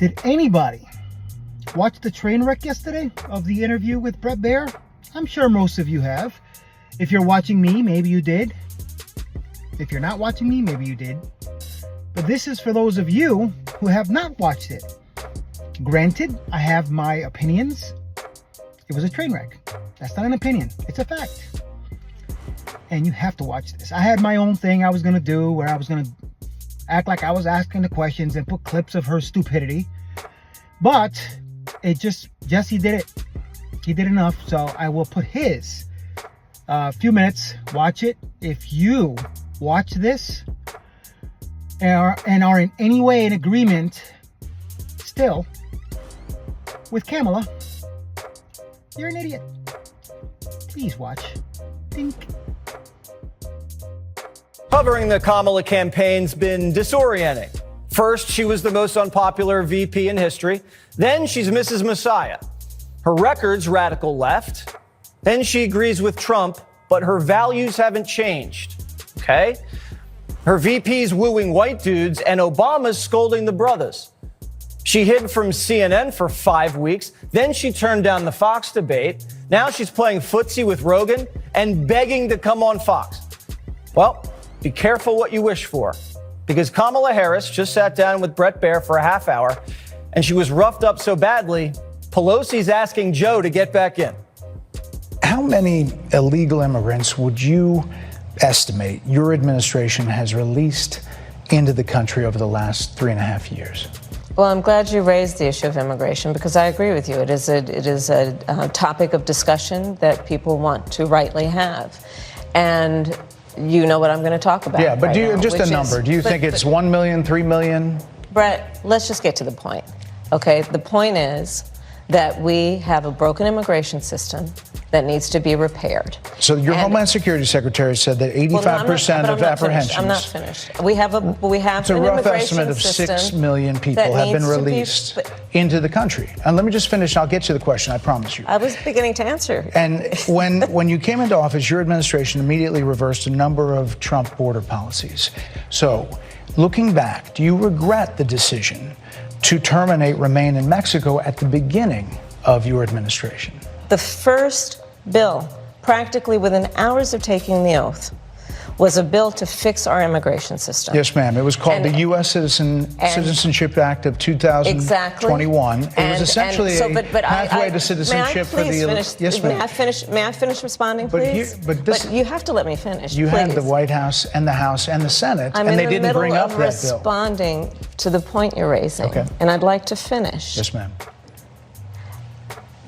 Did anybody watch the Trainwreck yesterday of the interview with Brett Baier? I'm sure most of you have. If you're watching me, maybe you did. If you're not watching me, maybe you did. But this is for those of you who have not watched it. Granted, I have my opinions. It was a train wreck. That's not an opinion. It's a fact. And you have to watch this. I had my own thing I was going to do where I was going to act like I was asking the questions and put clips of her stupidity. But Jesse did it. He did enough. So I will put his few minutes. Watch it. If you watch this and are in any way in agreement still with Kamala, you're an idiot. Please watch. Think. Covering the Kamala campaign's been disorienting. First, she was the most unpopular VP in history. Then she's Mrs. Messiah. Her record's radical left. Then she agrees with Trump, but her values haven't changed. Okay? Her VP's wooing white dudes and Obama's scolding the brothers. She hid from CNN for 5 weeks. Then she turned down the Fox debate. Now she's playing footsie with Rogan and begging to come on Fox. Well, be careful what you wish for, because Kamala Harris just sat down with Brett Baier for a half hour, and she was roughed up so badly, Pelosi's asking Joe to get back in. How many illegal immigrants would you estimate your administration has released into the country over the last 3.5 years? Well, I'm glad you raised the issue of immigration, because I agree with you. It is a topic of discussion that people want to rightly have. And you know what I'm going to talk about. Yeah, but right do you, now, just a number. Do you think it's 1 million, 3 million? Brett, let's just get to the point. Okay, the point is that we have a broken immigration system that needs to be repaired. So your Homeland Security Secretary said that 85% of apprehensions. I'm not finished. We have it's a rough estimate of 6 million people have been released into the country. And let me just finish. I'll get to the question. I promise you. I was beginning to answer. And when you came into office, your administration immediately reversed a number of Trump border policies. So, looking back, do you regret the decision to terminate Remain in Mexico at the beginning of your administration? The first bill, practically within hours of taking the oath, was a bill to fix our immigration system. Yes, ma'am. It was called the U.S. Citizenship Act of 2021. Exactly. It was essentially a pathway to citizenship for the... Yes, ma'am. May I finish responding, please? But you have to let me finish, You had the White House and the House and the Senate, and they didn't bring up that bill. I'm in the middle of responding to the point you're raising, and I'd like to finish. Yes, ma'am.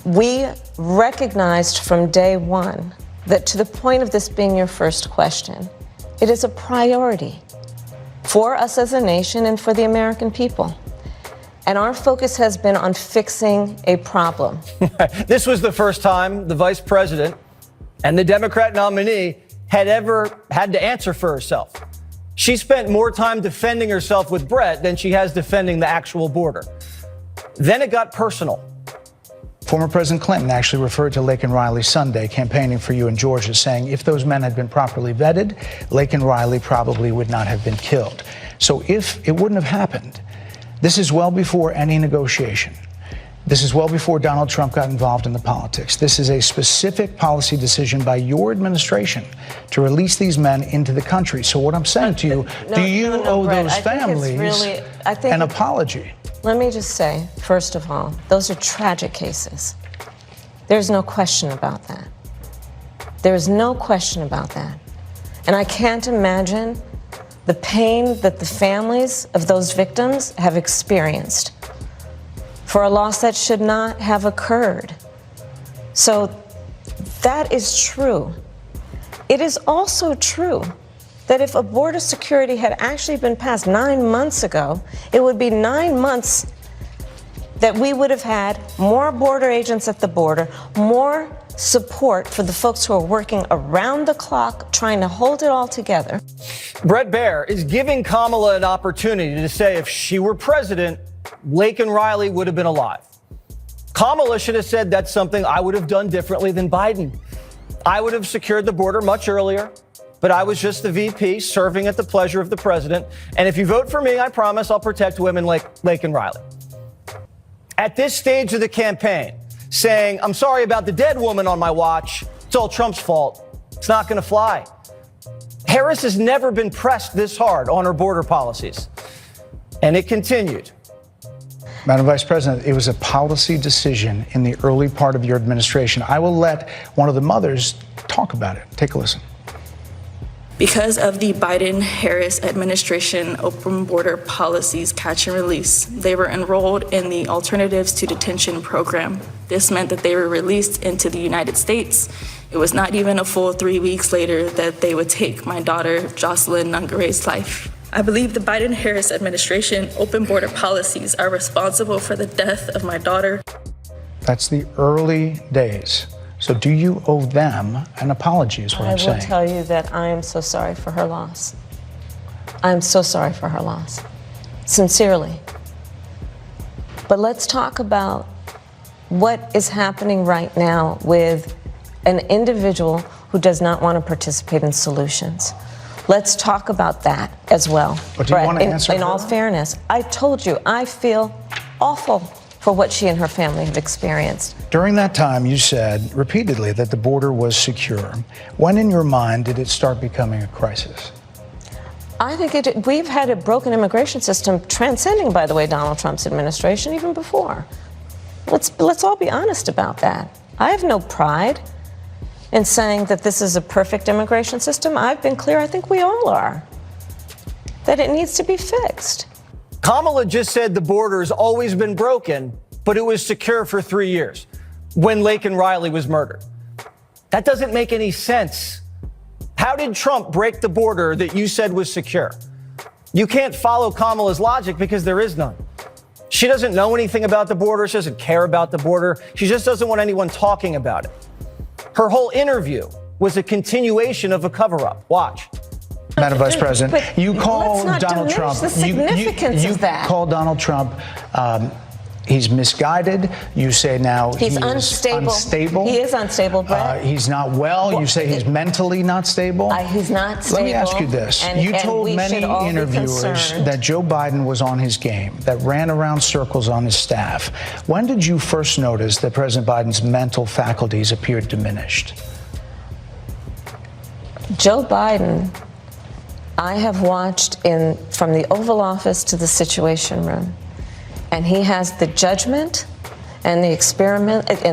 We recognized from day one that, to the point of this being your first question, it is a priority for us as a nation and for the American people. And our focus has been on fixing a problem. This was the first time the vice president and the Democrat nominee had ever had to answer for herself. She spent more time defending herself with Brett than she has defending the actual border. Then it got personal. Former President Clinton actually referred to Laken Riley Sunday campaigning for you in Georgia, saying if those men had been properly vetted, Laken Riley probably would not have been killed. So if it wouldn't have happened, this is well before any negotiation. This is well before Donald Trump got involved in the politics. This is a specific policy decision by your administration to release these men into the country. So what I'm saying to you, do you owe Brett, those families an apology? Let me just say, first of all, those are tragic cases. There's no question about that. There is no question about that. And I can't imagine the pain that the families of those victims have experienced for a loss that should not have occurred. So that is true. It is also true that if a border security had actually been passed 9 months ago, it would be 9 months that we would have had more border agents at the border, more support for the folks who are working around the clock trying to hold it all together. Brett Baier is giving Kamala an opportunity to say if she were president, Laken Riley would have been alive. Kamala should have said that's something I would have done differently than Biden. I would have secured the border much earlier, but I was just the VP serving at the pleasure of the president. And if you vote for me, I promise I'll protect women like Laken Riley. At this stage of the campaign, saying, I'm sorry about the dead woman on my watch, it's all Trump's fault. It's not going to fly. Harris has never been pressed this hard on her border policies. And it continued. Madam Vice President, it was a policy decision in the early part of your administration. I will let one of the mothers talk about it. Take a listen. Because of the Biden-Harris administration open border policies catch and release, they were enrolled in the Alternatives to Detention program. This meant that they were released into the United States. It was not even a full 3 weeks later that they would take my daughter, Jocelyn Nungare's life. I believe the Biden-Harris administration open border policies are responsible for the death of my daughter. That's the early days. So do you owe them an apology is what I'm saying. I will tell you that I am so sorry for her loss. I'm so sorry for her loss. Sincerely. But let's talk about what is happening right now with an individual who does not want to participate in solutions. Let's talk about that as well. But do you want to answer in all fairness, I told you, I feel awful for what she and her family have experienced. During that time, you said repeatedly that the border was secure. When in your mind did it start becoming a crisis? I think we've had a broken immigration system transcending, by the way, Donald Trump's administration, even before. Let's all be honest about that. I have no pride in saying that this is a perfect immigration system. I've been clear, I think we all are, that it needs to be fixed. Kamala just said the border's always been broken, but it was secure for 3 years when Laken Riley was murdered. That doesn't make any sense. How did Trump break the border that you said was secure? You can't follow Kamala's logic because there is none. She doesn't know anything about the border. She doesn't care about the border. She just doesn't want anyone talking about it. Her whole interview was a continuation of a cover-up. Watch. Madam Vice President, you call Donald Trump. The significance of that. You call Donald Trump. He's misguided. You say now he's unstable. He is unstable, Brett. He's not well. You say he's mentally not stable. He's not stable. Let me ask you this. You told many interviewers that Joe Biden was on his game, that ran around circles on his staff. When did you first notice that President Biden's mental faculties appeared diminished? Joe Biden, I have watched from the Oval Office to the Situation Room, and he has the judgment and the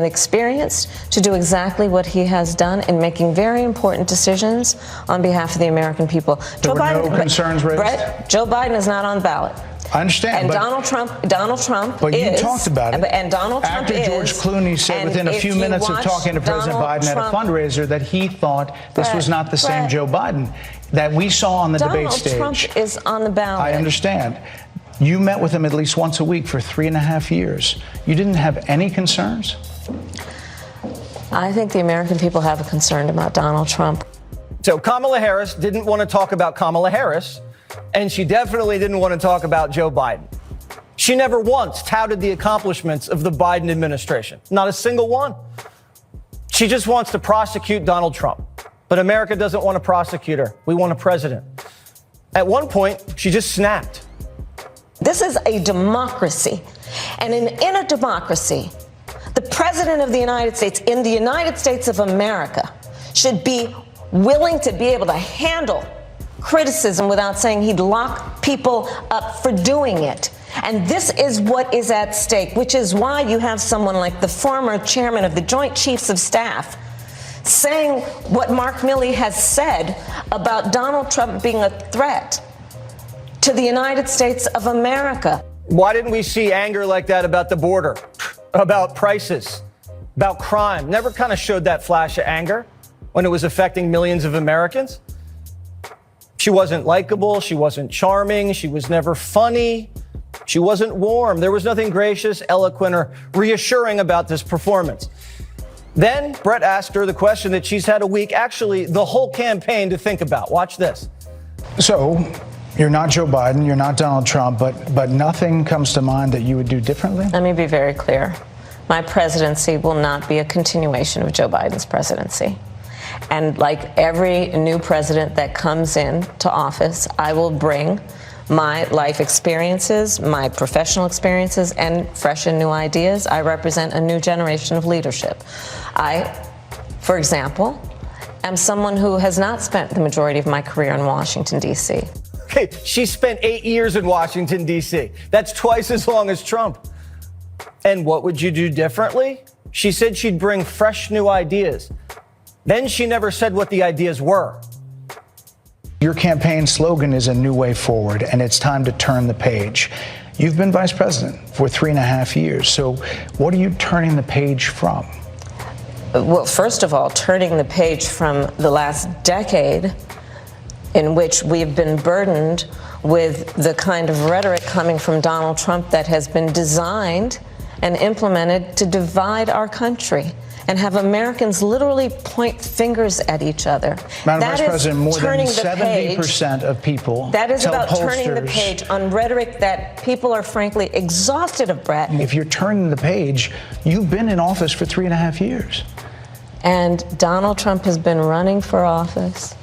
experience to do exactly what he has done in making very important decisions on behalf of the American people. There were no concerns raised? Brett, Joe Biden is not on the ballot. I understand. And Donald Trump But is, you talked about it. And Donald Trump after George Clooney said within a few minutes of talking to President Biden at a fundraiser that he thought this was not the same Joe Biden that we saw on the debate stage. Donald Trump is on the ballot. I understand. You met with him at least once a week for 3.5 years. You didn't have any concerns? I think the American people have a concern about Donald Trump. So Kamala Harris didn't want to talk about Kamala Harris, and she definitely didn't want to talk about Joe Biden. She never once touted the accomplishments of the Biden administration. Not a single one. She just wants to prosecute Donald Trump. But America doesn't want a prosecutor. We want a president. At one point, she just snapped. This is a democracy. And in a democracy, the president of the United States, in the United States of America, should be willing to be able to handle criticism without saying he'd lock people up for doing it. And this is what is at stake, which is why you have someone like the former chairman of the Joint Chiefs of Staff saying what Mark Milley has said about Donald Trump being a threat to the United States of America. Why didn't we see anger like that about the border, about prices, about crime? Never kind of showed that flash of anger when it was affecting millions of Americans. She wasn't likable. She wasn't charming. She was never funny. She wasn't warm. There was nothing gracious, eloquent, or reassuring about this performance. Then Brett asked her the question that she's had a week, actually the whole campaign, to think about. Watch this. So you're not Joe Biden, you're not Donald Trump, but nothing comes to mind that you would do differently? Let me be very clear. My presidency will not be a continuation of Joe Biden's presidency. And like every new president that comes into office, I will bring my life experiences, my professional experiences, and fresh and new ideas. I represent a new generation of leadership. I, for example, am someone who has not spent the majority of my career in Washington, D.C. Okay, she spent 8 years in Washington, D.C. That's twice as long as Trump. And what would you do differently? She said she'd bring fresh new ideas. Then she never said what the ideas were. Your campaign slogan is a new way forward, and it's time to turn the page. You've been vice president for 3.5 years, so what are you turning the page from? Well, first of all, turning the page from the last decade in which we've been burdened with the kind of rhetoric coming from Donald Trump that has been designed and implemented to divide our country and have Americans literally point fingers at each other. Madam Vice President, more than 70% of people that is tell about pollsters, turning the page on rhetoric that people are frankly exhausted of, Brett. If you're turning the page, you've been in office for 3.5 years. And Donald Trump has been running for office.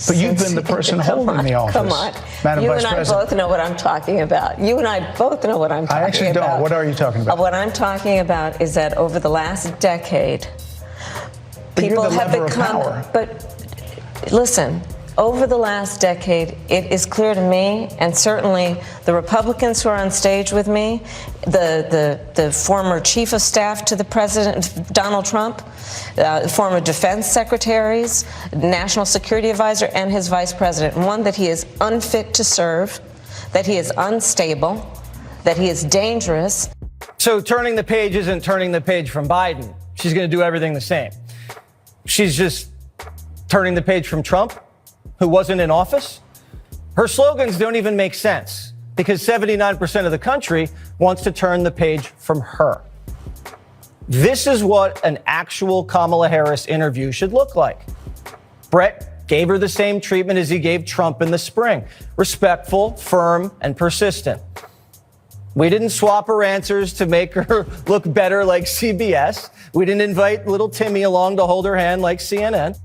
But you've been the person holding the office. Come on. Madam You Vice and I President. both know what I'm talking about. You and I both know what I'm talking about. I actually don't. What are you talking about? What I'm talking about is that over the last decade, people have become. But listen, over the last decade, it is clear to me, and certainly the Republicans who are on stage with me, the former chief of staff to the president, Donald Trump, former defense secretaries, national security advisor, and his vice president, one, that he is unfit to serve, that he is unstable, that he is dangerous. So turning the page isn't turning the page from Biden. She's going to do everything the same. She's just turning the page from Trump, who wasn't in office. Her slogans don't even make sense because 79% of the country wants to turn the page from her. This is what an actual Kamala Harris interview should look like. Brett gave her the same treatment as he gave Trump in the spring. Respectful, firm, and persistent. We didn't swap her answers to make her look better like CBS. We didn't invite little Timmy along to hold her hand like CNN.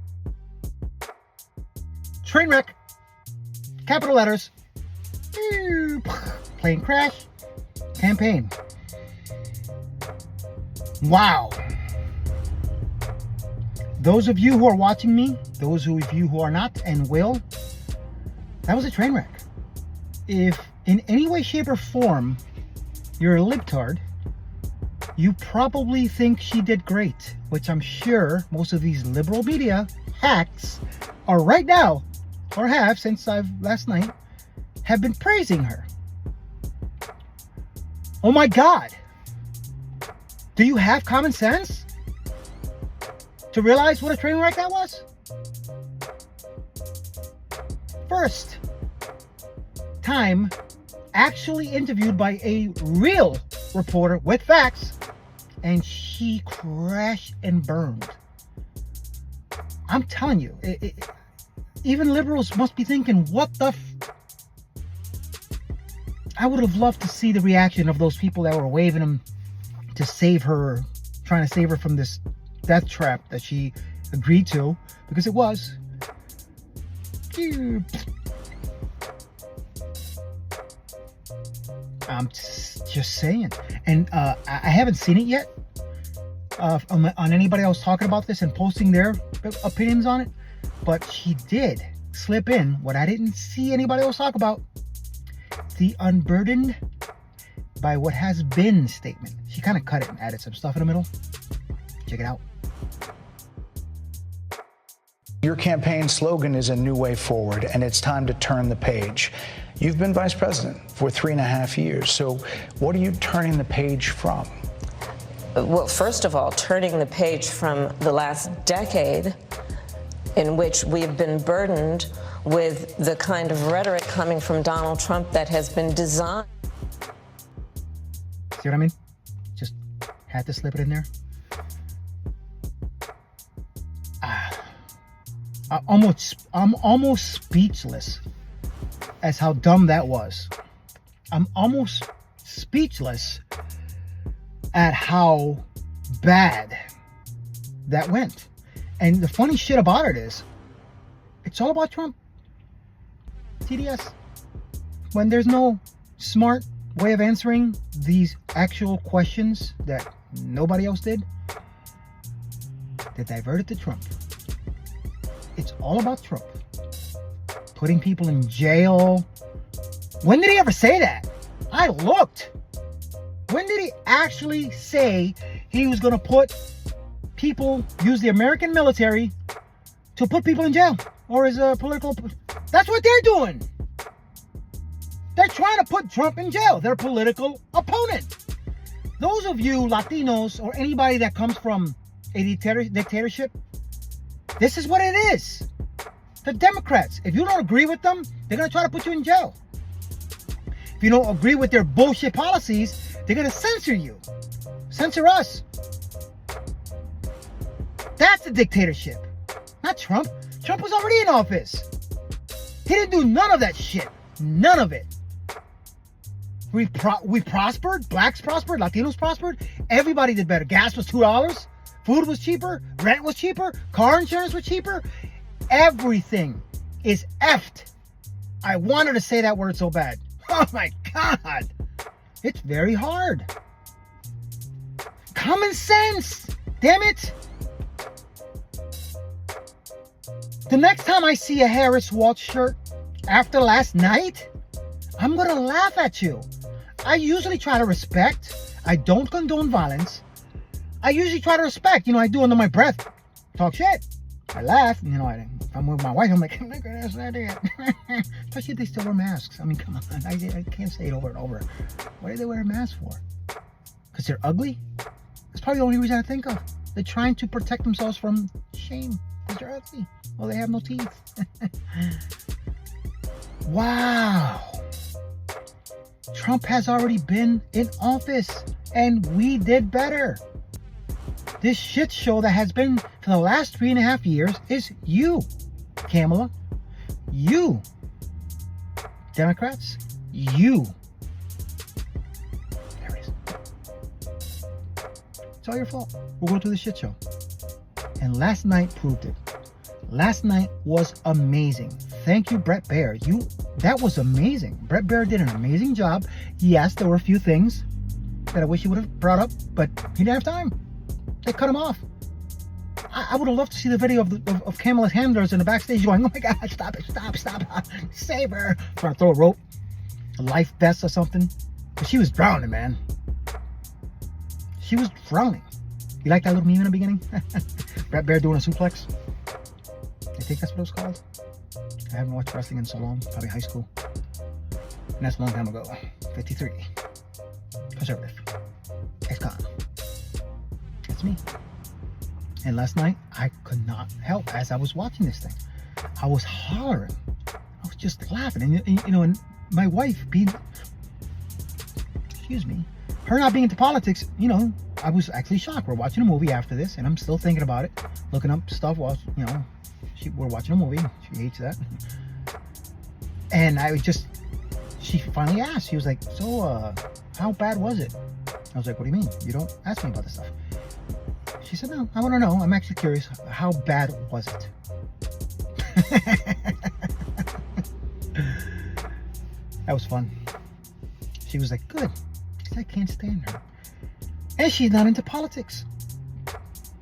Trainwreck. Capital letters. Plane crash. Campaign. Wow. Those of you who are watching me, those of you who are not and will, that was a train wreck. If in any way, shape, or form you're a libtard, you probably think she did great, which I'm sure most of these liberal media hacks are right now, or have since last night, have been praising her. Oh my God. Do you have common sense to realize what a train wreck that was? First time actually interviewed by a real reporter with facts, and she crashed and burned. I'm telling you, even liberals must be thinking, what the I would have loved to see the reaction of those people that were waving them to save her, trying to save her from this death trap that she agreed to, because it was. I'm just saying. And I haven't seen it yet on anybody else talking about this and posting their opinions on it, but she did slip in what I didn't see anybody else talk about: the unburdened by what has been statement. She kind of cut it and added some stuff in the middle. Check it out. Your campaign slogan is a new way forward, and it's time to turn the page. You've been vice president for 3.5 years, so what are you turning the page from? Well, first of all, turning the page from the last decade in which we've been burdened with the kind of rhetoric coming from Donald Trump that has been designed. See what I mean? Just had to slip it in there. I'm almost speechless as how dumb that was. I'm almost speechless at how bad that went. And the funny shit about it is, it's all about Trump. TDS. when there's no smart way of answering these actual questions that nobody else did, they divert it to Trump. It's all about Trump. Putting people in jail. When did he ever say that? I looked. When did he actually say he was going to put people, use the American military to put people in jail? Or as a political... That's what they're doing. They're trying to put Trump in jail, their political opponent. Those of you Latinos or anybody that comes from a dictatorship, this is what it is. The Democrats, if you don't agree with them, they're going to try to put you in jail. If you don't agree with their bullshit policies, they're going to censor you. Censor us. That's a dictatorship. Not Trump. Trump was already in office. He didn't do none of that shit. None of it. We prospered. Blacks prospered. Latinos prospered. Everybody did better. Gas was $2. Food was cheaper. Rent was cheaper. Car insurance was cheaper. Everything is effed. I wanted to say that word so bad. Oh my God. It's very hard. Common sense. Damn it. The next time I see a Harris Waltz shirt after last night, I'm going to laugh at you. I usually try to respect. I don't condone violence. I usually try to respect. I do under my breath. Talk shit. I laugh. If I'm with my wife, I'm like, look at this idiot. Especially if they still wear masks. I mean, come on. I can't say it over and over. What do they wear a mask for? Because they're ugly? That's probably the only reason I think of. They're trying to protect themselves from shame. Because they're ugly. Well, they have no teeth. Wow. Trump has already been in office. And we did better. This shit show that has been for the last 3.5 years is you, Kamala. You, Democrats. You. There it is. It's all your fault. We're going through the shit show. And last night proved it. Last night was amazing. Thank you, Brett Baer. That was amazing. Brett Baer did an amazing job. Yes, there were a few things that I wish he would have brought up, but he didn't have time. They cut him off. I would have loved to see the video of Kamala's handlers in the backstage going, oh my God, stop it, stop, save her. Trying to throw a rope, a life vest or something. But she was drowning, man. She was drowning. You like that little meme in the beginning? Brett Baer doing a suplex? I think that's what it was called. I haven't watched wrestling in so long, probably high school. And that's a long time ago. 53. Conservative. Ex-con. That's me. And last night, I could not help as I was watching this thing. I was hollering. I was just laughing. And my wife being, her not being into politics, I was actually shocked. We're watching a movie after this, and I'm still thinking about it, looking up stuff while, we're watching a movie. She hates that. And she finally asked. She was like, so, how bad was it? I was like, what do you mean? You don't ask me about this stuff. She said, no, I want to know. I'm actually curious. How bad was it? That was fun. She was like, good. I can't stand her. And she's not into politics.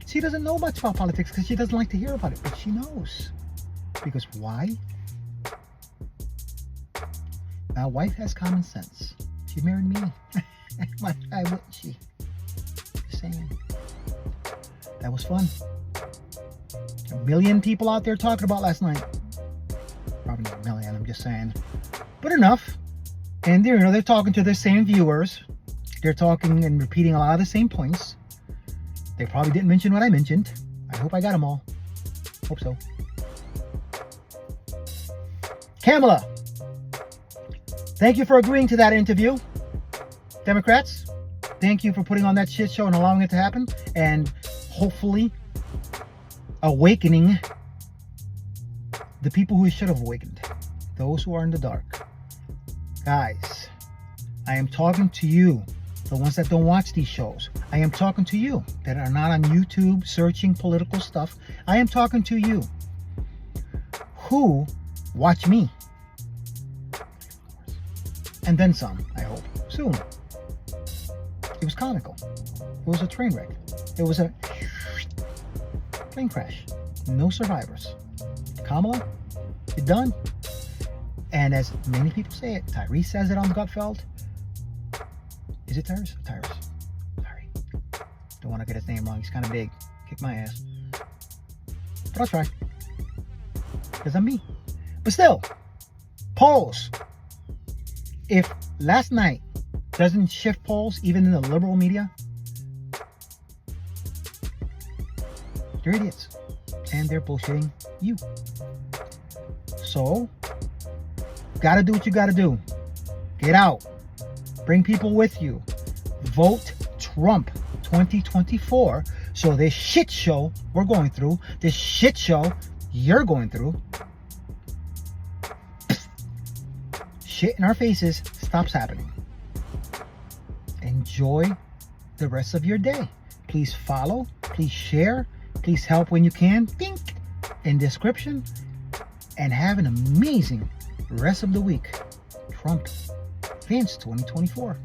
She doesn't know much about politics because she doesn't like to hear about it. But she knows. Because why? My wife has common sense. She married me. Why wouldn't she? Just saying. That was fun. A million people out there talking about last night. Probably not a million, I'm just saying. But enough. And they're talking to their same viewers. They're talking and repeating a lot of the same points. They probably didn't mention what I mentioned. I hope I got them all. Hope so. Kamala, thank you for agreeing to that interview. Democrats, thank you for putting on that shit show and allowing it to happen. And hopefully awakening the people who should have awakened. Those who are in the dark. Guys, I am talking to you, the ones that don't watch these shows. I am talking to you that are not on YouTube searching political stuff. I am talking to you who watch me. And then some, I hope, soon. It was comical. It was a train wreck. It was a plane crash. No survivors. Kamala, you're done. And as many people say it, Tyrese says it on Gutfeld. Is it Tyrese? Tyrese. Sorry. Don't want to get his name wrong. He's kind of big. Kick my ass. But I'll try. Because I'm me. But still, polls. If last night doesn't shift polls, even in the liberal media, they're idiots. And they're bullshitting you. So, gotta do what you gotta do. Get out. Bring people with you. Vote Trump 2024. So this shit show we're going through, this shit show you're going through, shit in our faces stops happening. Enjoy the rest of your day. Please follow, please share, please help when you can. Think in description. And have an amazing rest of the week. Trump, Vince 2024.